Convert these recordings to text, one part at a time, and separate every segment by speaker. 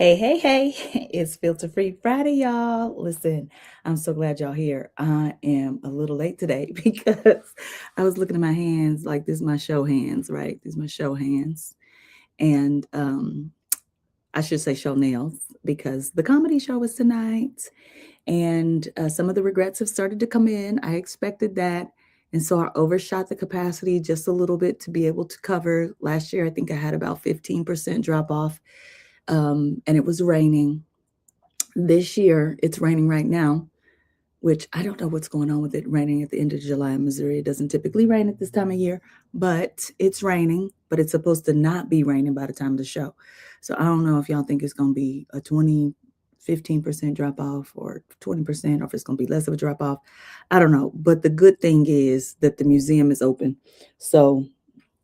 Speaker 1: Hey, hey, hey, it's Filter Free Friday, y'all. Listen, I'm so glad y'all here. I am a little late today because I was looking at my hands like this is my show hands, right? These my show hands. And I should say show nails because the comedy show is tonight. And some of the regrets have started to come in. I expected that. And so I overshot the capacity just a little bit to be able to cover. Last year, I think I had about 15% drop off, and it was raining. This year, it's raining right now, which I don't know what's going on with it raining at the end of July in Missouri. It doesn't typically rain at this time of year, but it's raining, but it's supposed to not be raining by the time of the show. So I don't know if y'all think it's going to be a 15% drop off or 20%, or if it's going to be less of a drop off. I don't know. But the good thing is that the museum is open. So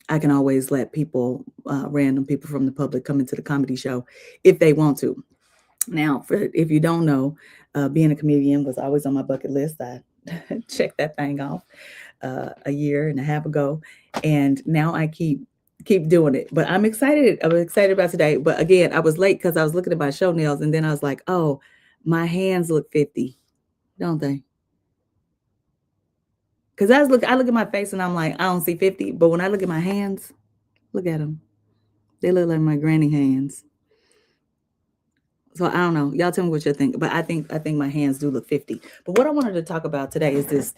Speaker 1: I can always let people, random people from the public, come into the comedy show if they want to. Now, if you don't know, being a comedian was always on my bucket list. I checked that thing off a year and a half ago, and now I keep doing it. But I'm excited. I'm excited about today. But again, I was late because I was looking at my show nails, and then I was like, "Oh, my hands look 50, don't they?" Because I look at my face, and I'm like, I don't see 50. But when I look at my hands, look at them. They look like my granny hands. So I don't know. Y'all tell me what you think. But I think my hands do look 50. But what I wanted to talk about today is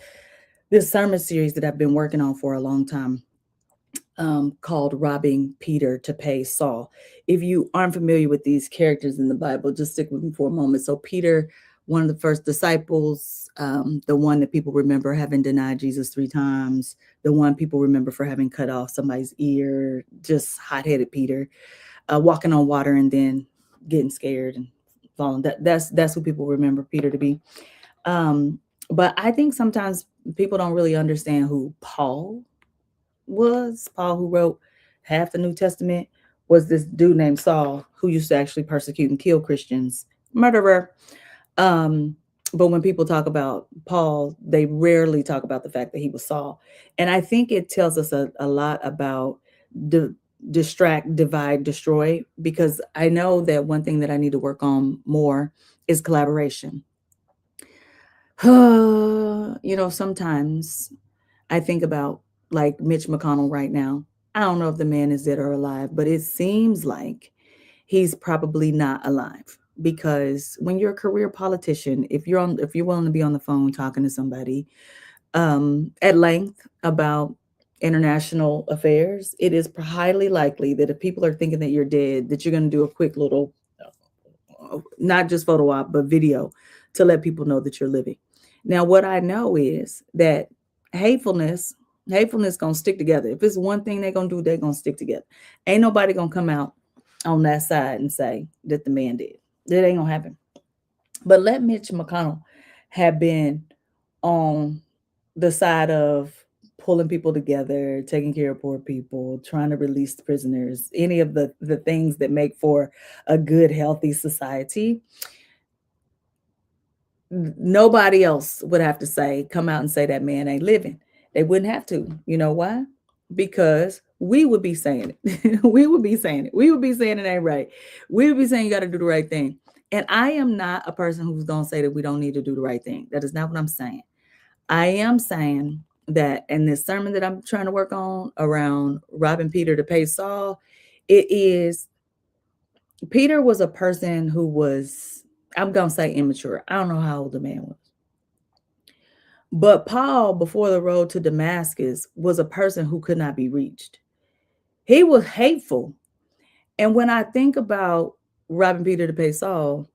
Speaker 1: this sermon series that I've been working on for a long time, called Robbing Peter to Pay Saul. If you aren't familiar with these characters in the Bible, just stick with me for a moment. So Peter, one of the first disciples, the one that people remember having denied Jesus 3 times, the one people remember for having cut off somebody's ear, just hot-headed Peter, walking on water and then getting scared and falling. That's who people remember Peter to be. But I think sometimes people don't really understand who Paul was. Paul, who wrote half the New Testament, was this dude named Saul who used to actually persecute and kill Christians, murderer. Um, but when people talk about Paul, they rarely talk about the fact that he was Saul. And I think it tells us a lot about the distract, divide, destroy, because I know that one thing that I need to work on more is collaboration. Sometimes I think about like Mitch McConnell right now. I don't know if the man is dead or alive, but it seems like he's probably not alive, because when you're a career politician, if you're willing to be on the phone talking to somebody at length about international affairs, it is highly likely that if people are thinking that you're dead, that you're going to do a quick little, not just photo op, but video to let people know that you're living. Now, what I know is that hatefulness, hatefulness gonna stick together. If it's one thing they're gonna do, they're gonna stick together. Ain't nobody gonna come out on that side and say that the man did. That ain't gonna happen. But let Mitch McConnell have been on the side of pulling people together, taking care of poor people, trying to release prisoners, any of the things that make for a good, healthy society. Nobody else would have to come out and say that man ain't living. They wouldn't have to. You know why? Because we would be saying it. We would be saying it. We would be saying it ain't right. We would be saying you got to do the right thing. And I am not a person who's going to say that we don't need to do the right thing. That is not what I'm saying. I am saying that in this sermon that I'm trying to work on around robbing Peter to pay Saul, it is Peter was a person who was, I'm going to say immature. I don't know how old the man was. But Paul, before the road to Damascus, was a person who could not be reached. He was hateful. And when I think about robbing Peter to pay Saul,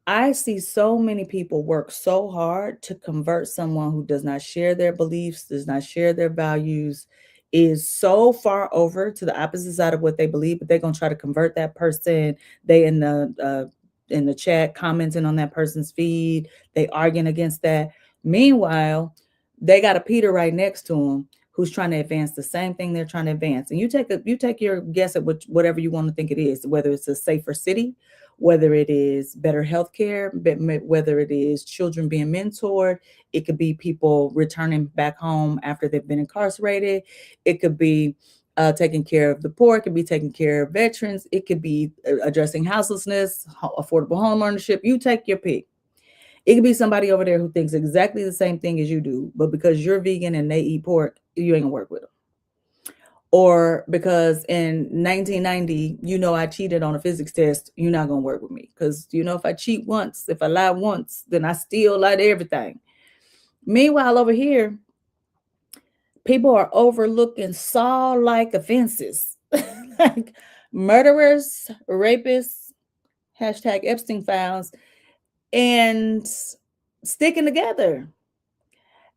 Speaker 1: I see so many people work so hard to convert someone who does not share their beliefs, does not share their values, is so far over to the opposite side of what they believe, but they're gonna try to convert that person. They in the chat commenting on that person's feed, they arguing against that. Meanwhile, they got a Peter right next to them who's trying to advance the same thing they're trying to advance. And you take your guess at whatever you want to think it is, whether it's a safer city, whether it is better healthcare, whether it is children being mentored, it could be people returning back home after they've been incarcerated, it could be taking care of the poor. It could be taking care of veterans. It could be addressing houselessness, affordable home ownership. You take your pick. It could be somebody over there who thinks exactly the same thing as you do, but because you're vegan and they eat pork, you ain't gonna work with them. Or because in 1990, I cheated on a physics test, you're not gonna work with me. Because if I cheat once, if I lie once, then I still lie to everything. Meanwhile, over here, people are overlooking Saul-like offenses, like murderers, rapists, hashtag Epstein files, and sticking together.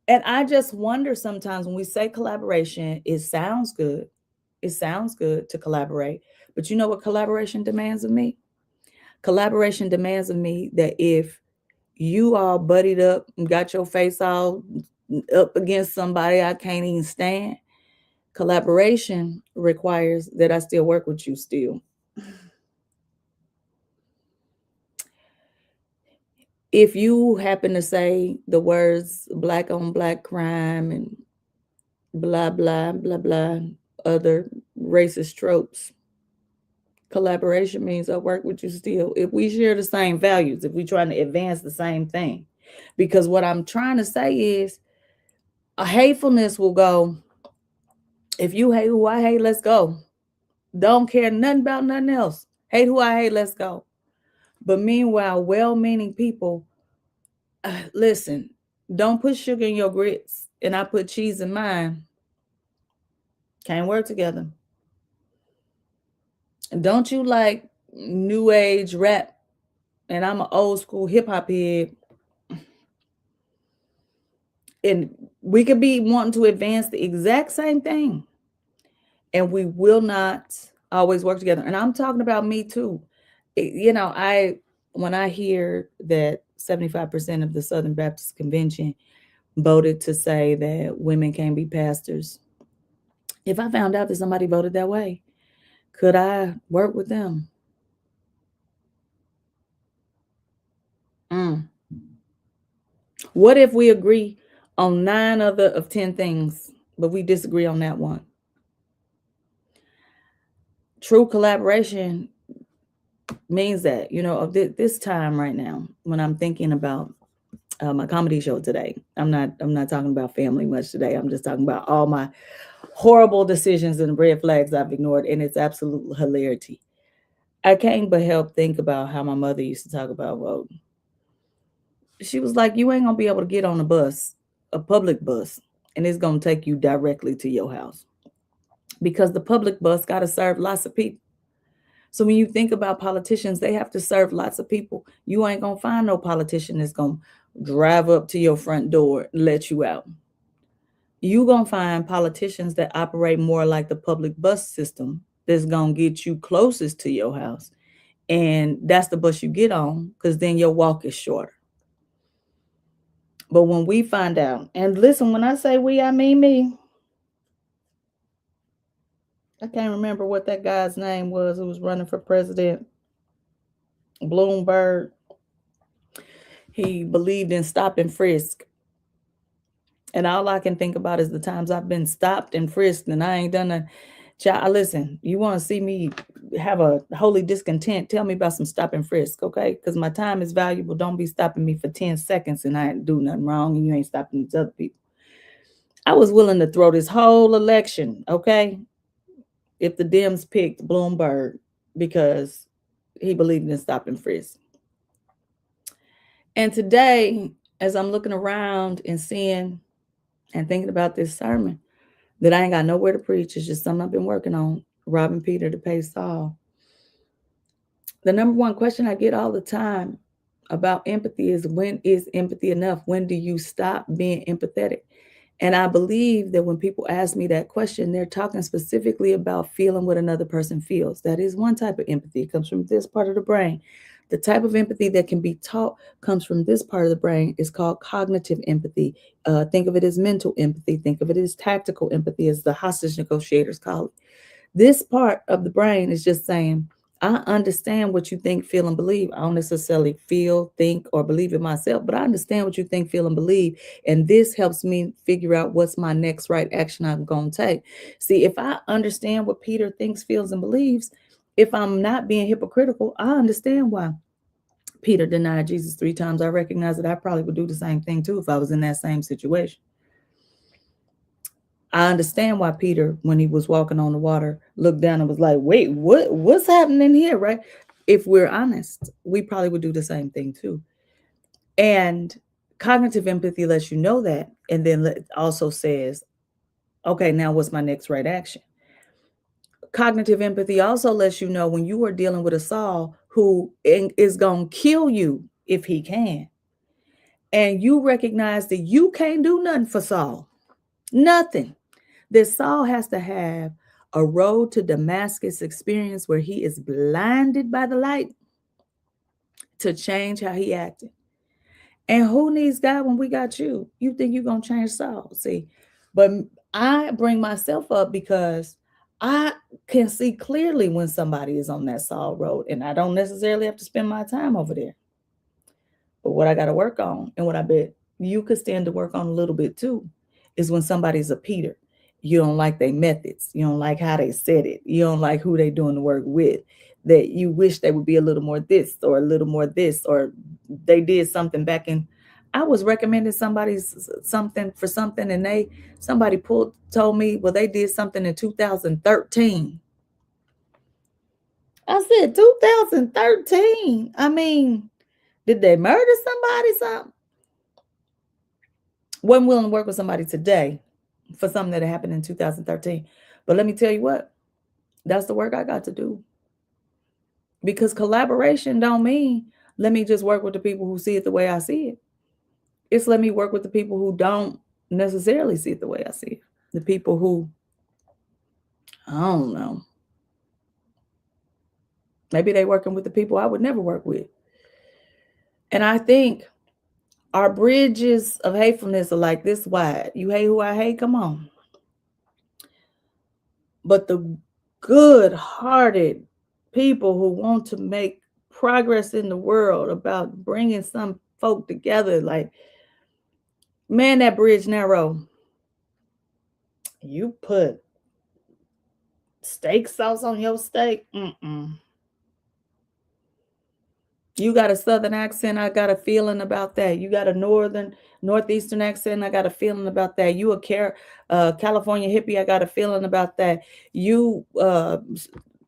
Speaker 1: And I just wonder sometimes when we say collaboration, it sounds good. It sounds good to collaborate. But you know what collaboration demands of me? Collaboration demands of me that if you all buddied up and got your face all up against somebody I can't even stand, collaboration requires that I still work with you still. If you happen to say the words black on black crime and blah, blah, blah, blah, other racist tropes, collaboration means I work with you still. If we share the same values, if we're trying to advance the same thing. Because what I'm trying to say is a hatefulness will go, if you hate who I hate, let's go. Don't care nothing about nothing else. Hate who I hate, let's go. But meanwhile, well-meaning people, listen, don't put sugar in your grits and I put cheese in mine. Can't work together. Don't you like new age rap and I'm an old school hip hop head? And we could be wanting to advance the exact same thing. And we will not always work together. And I'm talking about me too. When I hear that 75% of the Southern Baptist Convention voted to say that women can't be pastors, if I found out that somebody voted that way, could I work with them? What if we agree on 9 other of 10 things, but we disagree on that one? True collaboration means that, of this time right now, when I'm thinking about my comedy show today, I'm not talking about family much today. I'm just talking about all my horrible decisions and red flags I've ignored, and it's absolute hilarity. I can't but help think about how my mother used to talk about voting. She was like, you ain't gonna be able to get on a bus, a public bus, and it's gonna take you directly to your house. Because the public bus gotta serve lots of people. So when you think about politicians, they have to serve lots of people. You ain't gonna find no politician that's gonna drive up to your front door and let you out. You gonna find politicians that operate more like the public bus system that's gonna get you closest to your house. And that's the bus you get on, because then your walk is shorter. But when we find out, and listen, when I say we, I mean me. I can't remember what that guy's name was who was running for president. Bloomberg. He believed in stop and frisk. And all I can think about is the times I've been stopped and frisked and I ain't done a child. Listen, you want to see me have a holy discontent? Tell me about some stop and frisk, okay? Because my time is valuable. Don't be stopping me for 10 seconds and I ain't do nothing wrong and you ain't stopping these other people. I was willing to throw this whole election, okay? If the Dems picked Bloomberg because he believed in stop and frisk. And today, as I'm looking around and seeing and thinking about this sermon that I ain't got nowhere to preach, it's just something I've been working on, robbing Peter to pay Saul. The number one question I get all the time about empathy is, when is empathy enough? When do you stop being empathetic? And I believe that when people ask me that question, they're talking specifically about feeling what another person feels. That is one type of empathy. It comes from this part of the brain. The type of empathy that can be taught comes from this part of the brain. Is called cognitive empathy. Think of it as mental empathy. Think of it as tactical empathy, as the hostage negotiators call it. This part of the brain is just saying, I understand what you think, feel, and believe. I don't necessarily feel, think, or believe it myself, but I understand what you think, feel, and believe. And this helps me figure out what's my next right action I'm going to take. See, if I understand what Peter thinks, feels, and believes, if I'm not being hypocritical, I understand why Peter denied Jesus 3 times. I recognize that I probably would do the same thing too if I was in that same situation. I understand why Peter, when he was walking on the water, looked down and was like, wait, what's happening here, right? If we're honest, we probably would do the same thing too. And cognitive empathy lets you know that, and then also says, okay, now what's my next right action? Cognitive empathy also lets you know when you are dealing with a Saul who is going to kill you if he can. And you recognize that you can't do nothing for Saul. Nothing. That Saul has to have a road to Damascus experience where he is blinded by the light to change how he acted. And who needs God when we got you? You think you're going to change Saul. See, but I bring myself up because I can see clearly when somebody is on that Saul road, and I don't necessarily have to spend my time over there. But what I got to work on, and what I bet you could stand to work on a little bit too, is when somebody's a Peter. You don't like their methods. You don't like how they said it. You don't like who they doing the work with. That you wish they would be a little more this or a little more this, or they did something back in. I was recommending somebody's something for something, and somebody told me, well, they did something in 2013. I said 2013. I mean, did they murder somebody? Something? Wasn't willing to work with somebody today for something that happened in 2013. But let me tell you what, that's the work I got to do. Because collaboration don't mean let me just work with the people who see it the way I see it. It's let me work with the people who don't necessarily see it the way I see it. The people who, I don't know, maybe they working with the people I would never work with. And I think our bridges of hatefulness are like this wide. You hate who I hate? Come on. But the good-hearted people who want to make progress in the world about bringing some folk together, like, man, that bridge narrow. You put steak sauce on your steak? You got a southern accent, I got a feeling about that. You got a northeastern accent, I got a feeling about that. You a California hippie, I got a feeling about that. You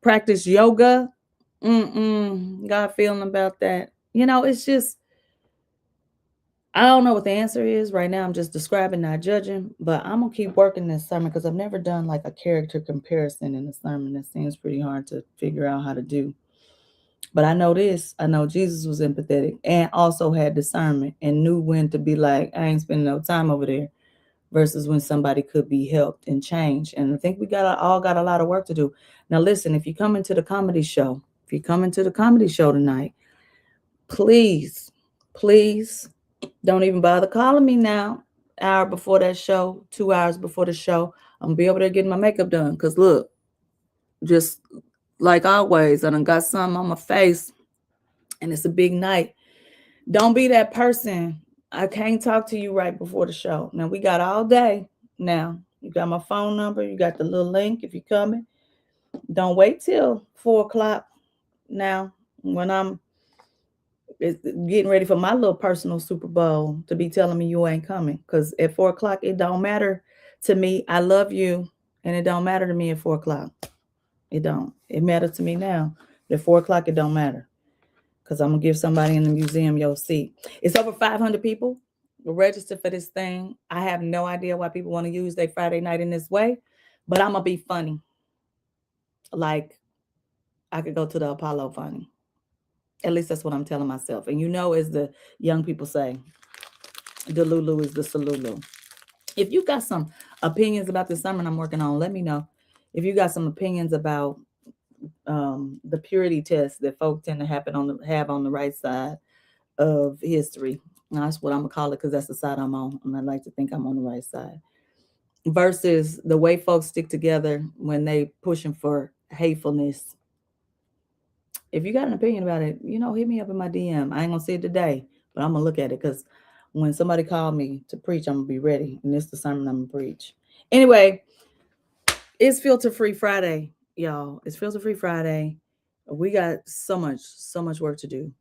Speaker 1: practice yoga, got a feeling about that. It's just, I don't know what the answer is right now. I'm just describing, not judging, but I'm gonna keep working this sermon because I've never done like a character comparison in a sermon. That seems pretty hard to figure out how to do. But I know this. I know Jesus was empathetic and also had discernment and knew when to be like, I ain't spending no time over there, versus when somebody could be helped and changed. And I think we all got a lot of work to do. Now, listen, if you come into the comedy show, tonight, please, please don't even bother calling me now. Hour before that show, 2 hours before the show, I'm gonna be over there getting my makeup done. Cause look, just like always, I done got something on my face, and it's a big night. Don't be that person. I can't talk to you right before the show. Now we got all day. Now you got my phone number. You got the little link if you're coming. Don't wait till 4 o'clock. Now when I'm getting ready for my little personal Super Bowl to be telling me you ain't coming, because at 4 o'clock it don't matter to me. I love you, and it don't matter to me at 4 o'clock. It don't. It matters to me now. At 4 o'clock it don't matter, because I'm gonna give somebody in the museum your seat. It's over 500 people registered for this thing. I have no idea why people want to use their Friday night in this way, but I'm gonna be funny. Like I could go to the Apollo funny. At least that's what I'm telling myself. And as the young people say, the Lulu is the Salulu. If you got some opinions about this sermon I'm working on, let me know. If you got some opinions about the purity test that folk tend to have on the right side of history. Now, that's what I'm gonna call it, because that's the side I'm on, and I like to think I'm on the right side. Versus the way folks stick together when they pushing for hatefulness If you got an opinion about it, hit me up in my DM. I ain't gonna see it today, but I'm gonna look at it because when somebody called me to preach, I'm gonna be ready, and this is the sermon I'm gonna preach. Anyway, it's Filter Free Friday, y'all. It's Filter Free Friday. We got so much work to do.